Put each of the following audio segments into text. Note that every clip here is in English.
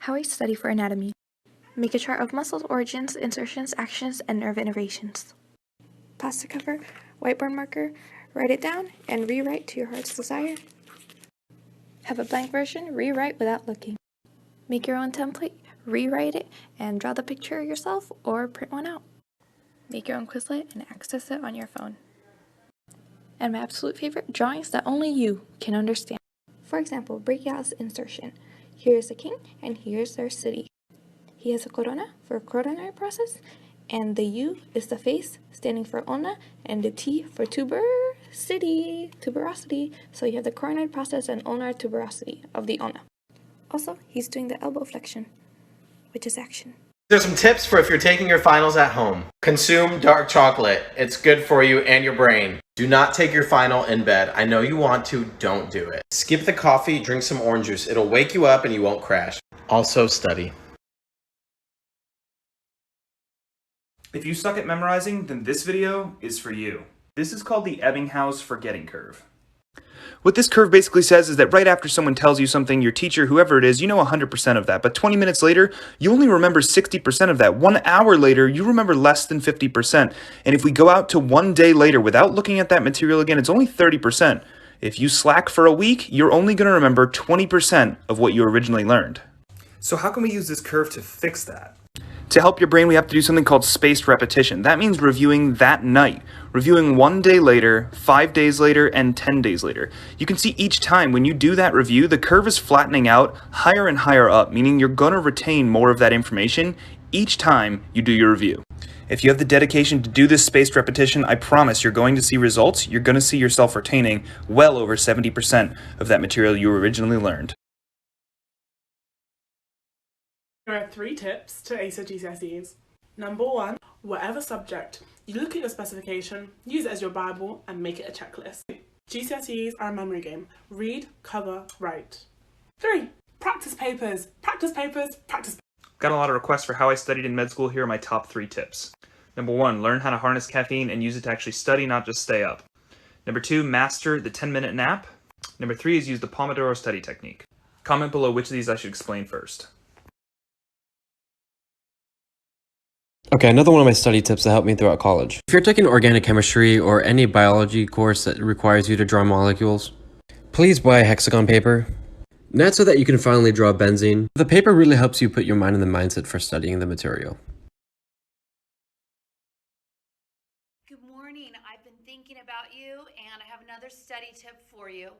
How I study for anatomy. Make a chart of muscles, origins, insertions, actions, and nerve innervations. Plastic cover, whiteboard marker, write it down, and rewrite to your heart's desire. Have a blank version, rewrite without looking. Make your own template, rewrite it, and draw the picture yourself or print one out. Make your own Quizlet and access it on your phone. And my absolute favorite, drawings that only you can understand. For example, Brachial's insertion. Here's the king, and here's their city. He has a corona for coronary process, and the U is the face, standing for ulna, and the T for tuberosity. So you have the coronary process and ulnar tuberosity of the ulna. Also, he's doing the elbow flexion, which is action. There's some tips for if you're taking your finals at home. Consume dark chocolate. It's good for you and your brain. Do not take your final in bed. I know you want to, don't do it. Skip the coffee, drink some orange juice. It'll wake you up and you won't crash. Also study. If you suck at memorizing, then this video is for you. This is called the Ebbinghaus forgetting curve. What this curve basically says is that right after someone tells you something, your teacher, whoever it is, you know 100% of that. But 20 minutes later, you only remember 60% of that. 1 hour later, you remember less than 50%. And if we go out to 1 day later without looking at that material again, it's only 30%. If you slack for a week, you're only going to remember 20% of what you originally learned. So how can we use this curve to fix that? To help your brain, we have to do something called spaced repetition. That means reviewing that night, reviewing 1 day later, 5 days later, and 10 days later. You can see each time when you do that review, the curve is flattening out higher and higher up, meaning you're going to retain more of that information each time you do your review. If you have the dedication to do this spaced repetition, I promise you're going to see results. You're going to see yourself retaining well over 70% of that material you originally learned. There are 3 tips to ace your GCSEs. Number 1, whatever subject, you look at your specification, use it as your Bible, and make it a checklist. GCSEs are a memory game. Read, cover, write. 3, practice papers. Practice papers, practice. Got a lot of requests for how I studied in med school. Here are my top 3 tips. Number 1, learn how to harness caffeine and use it to actually study, not just stay up. Number 2, master the 10-minute nap. Number 3 is use the Pomodoro study technique. Comment below which of these I should explain first. Okay, another one of my study tips that helped me throughout college. If you're taking organic chemistry or any biology course that requires you to draw molecules, please buy hexagon paper. And that's so that you can finally draw benzene. The paper really helps you put your mind in the mindset for studying the material. Good morning. I've been thinking about you and I have another study tip for you.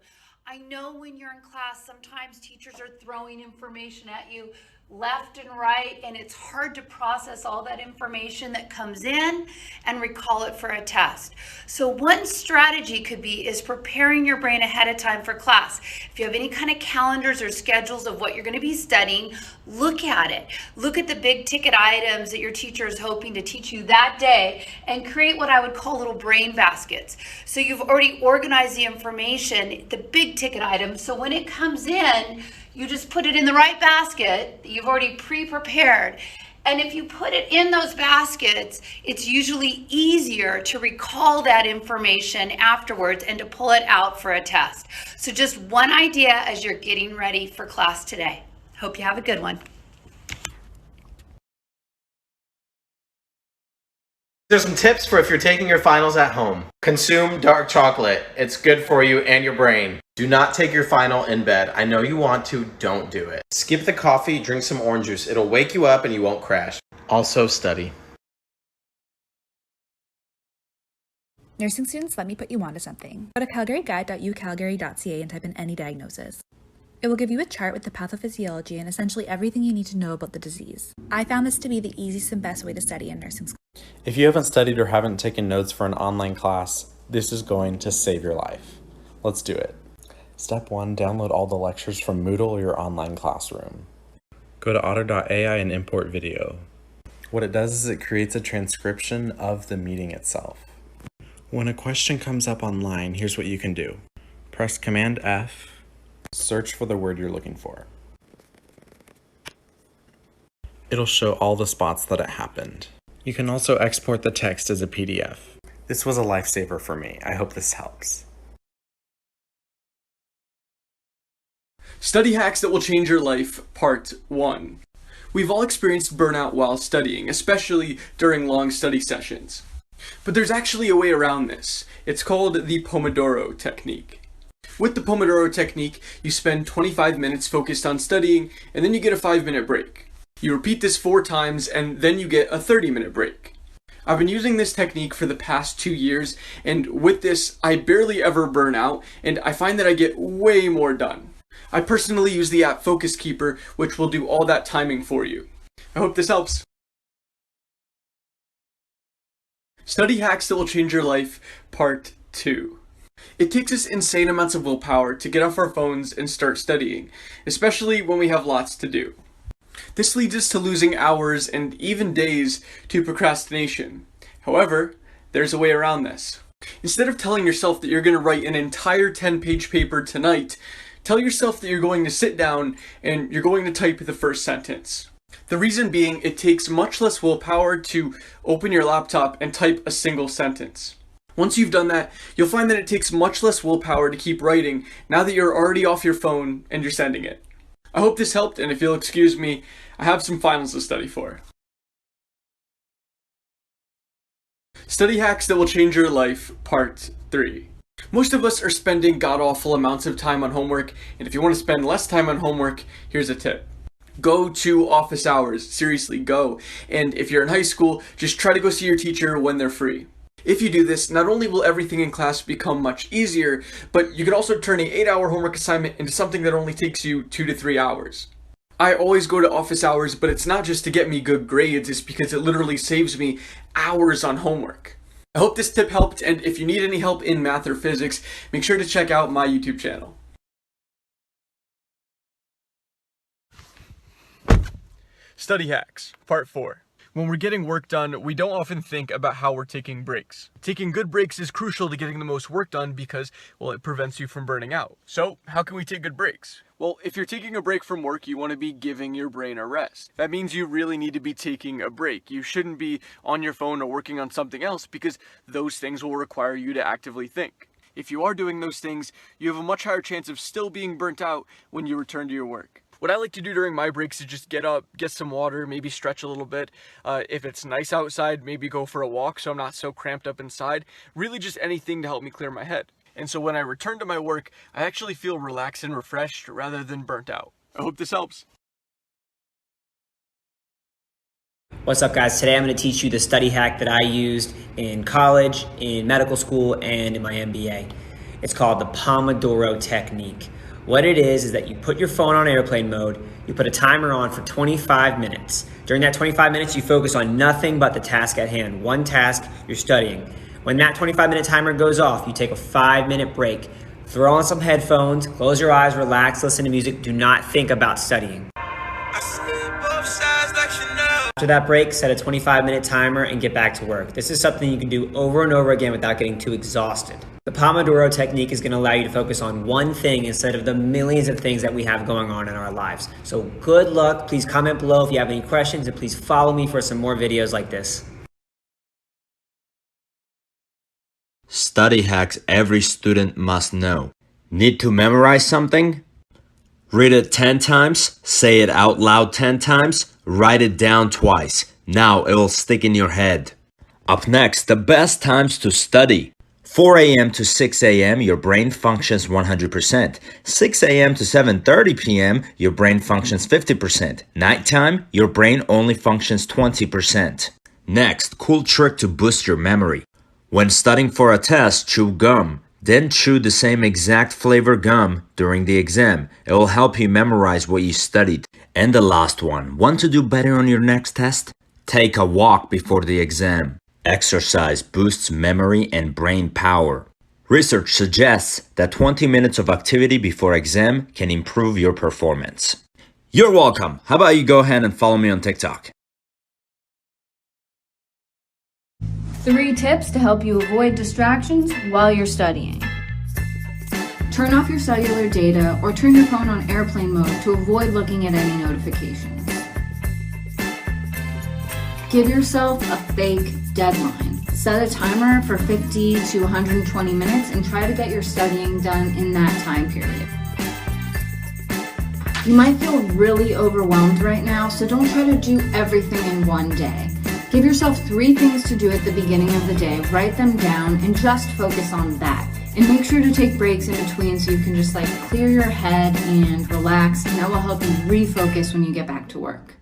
I know when you're in class, sometimes teachers are throwing information at you left and right, and it's hard to process all that information that comes in and recall it for a test. So one strategy could be is preparing your brain ahead of time for class. If you have any kind of calendars or schedules of what you're going to be studying, look at it. Look at the big ticket items that your teacher is hoping to teach you that day and create what I would call little brain baskets. So you've already organized the information, the big ticket items, so when it comes in, you just put it in the right basket that you've already pre-prepared. And if you put it in those baskets, it's usually easier to recall that information afterwards and to pull it out for a test. So just one idea as you're getting ready for class today. Hope you have a good one. There's some tips for if you're taking your finals at home. Consume dark chocolate. It's good for you and your brain. Do not take your final in bed. I know you want to, don't do it. Skip the coffee, drink some orange juice. It'll wake you up and you won't crash. Also study. Nursing students, let me put you onto something. Go to calgaryguide.ucalgary.ca and type in any diagnosis. It will give you a chart with the pathophysiology and essentially everything you need to know about the disease. I found this to be the easiest and best way to study in nursing school. If you haven't studied or haven't taken notes for an online class, this is going to save your life. Let's do it. Step 1, download all the lectures from Moodle or your online classroom. Go to otter.ai and import video. What it does is it creates a transcription of the meeting itself. When a question comes up online, here's what you can do. Press Command F, search for the word you're looking for. It'll show all the spots that it happened. You can also export the text as a PDF. This was a lifesaver for me. I hope this helps. Study hacks that will change your life, part 1. We've all experienced burnout while studying, especially during long study sessions. But there's actually a way around this. It's called the Pomodoro Technique. With the Pomodoro Technique, you spend 25 minutes focused on studying, and then you get a 5-minute break. You repeat this 4 times, and then you get a 30-minute break. I've been using this technique for the past 2 years, and with this, I barely ever burn out, and I find that I get way more done. I personally use the app Focus Keeper, which will do all that timing for you. I hope this helps. Study hacks that will change your life, part 2. It takes us insane amounts of willpower to get off our phones and start studying, especially when we have lots to do. This leads us to losing hours and even days to procrastination. However, there's a way around this. Instead of telling yourself that you're going to write an entire 10-page paper tonight, tell yourself that you're going to sit down and you're going to type the first sentence. The reason being, it takes much less willpower to open your laptop and type a single sentence. Once you've done that, you'll find that it takes much less willpower to keep writing now that you're already off your phone and you're sending it. I hope this helped, and if you'll excuse me, I have some finals to study for. Study hacks that will change your life, part 3. Most of us are spending god-awful amounts of time on homework, and if you want to spend less time on homework, here's a tip. Go to office hours. Seriously, go. And if you're in high school, just try to go see your teacher when they're free. If you do this, not only will everything in class become much easier, but you can also turn an 8-hour homework assignment into something that only takes you 2 to 3 hours. I always go to office hours, but it's not just to get me good grades, it's because it literally saves me hours on homework. I hope this tip helped, and if you need any help in math or physics, make sure to check out my YouTube channel. Study hacks, part 4. When we're getting work done, we don't often think about how we're taking breaks. Taking good breaks is crucial to getting the most work done because, well, it prevents you from burning out. So, how can we take good breaks? Well, if you're taking a break from work, you want to be giving your brain a rest. That means you really need to be taking a break. You shouldn't be on your phone or working on something else because those things will require you to actively think. If you are doing those things, you have a much higher chance of still being burnt out when you return to your work. What I like to do during my breaks is just get up, get some water, maybe stretch a little bit. If it's nice outside, maybe go for a walk so I'm not so cramped up inside. Really just anything to help me clear my head. And so when I return to my work, I actually feel relaxed and refreshed rather than burnt out. I hope this helps. What's up, guys? Today I'm going to teach you the study hack that I used in college, in medical school, and in my MBA. It's called the Pomodoro Technique. What it is that you put your phone on airplane mode, you put a timer on for 25 minutes. During that 25 minutes, you focus on nothing but the task at hand. One task, you're studying. When that 25-minute timer goes off, you take a 5-minute break. Throw on some headphones, close your eyes, relax, listen to music. Do not think about studying. After that break, set a 25-minute timer and get back to work. This is something you can do over and over again without getting too exhausted. The Pomodoro Technique is going to allow you to focus on one thing instead of the millions of things that we have going on in our lives. So good luck. Please comment below if you have any questions, and please follow me for some more videos like this. Study hacks every student must know. Need to memorize something? Read it 10 times, say it out loud 10 times, write it down twice. Now it will stick in your head. Up next, the best times to study. 4 a.m. to 6 a.m., your brain functions 100%. 6 a.m. to 7:30 p.m., your brain functions 50%. Nighttime, your brain only functions 20%. Next, cool trick to boost your memory. When studying for a test, chew gum. Then chew the same exact flavor gum during the exam. It will help you memorize what you studied. And the last one, want to do better on your next test? Take a walk before the exam. Exercise boosts memory and brain power. Research suggests that 20 minutes of activity before exam can improve your performance. You're welcome. How about you go ahead and follow me on TikTok? 3 tips to help you avoid distractions while you're studying. Turn off your cellular data or turn your phone on airplane mode to avoid looking at any notifications. Give yourself a fake deadline. Set a timer for 50 to 120 minutes and try to get your studying done in that time period. You might feel really overwhelmed right now, so don't try to do everything in one day. Give yourself 3 things to do at the beginning of the day, write them down, and just focus on that. And make sure to take breaks in between so you can just clear your head and relax, and that will help you refocus when you get back to work.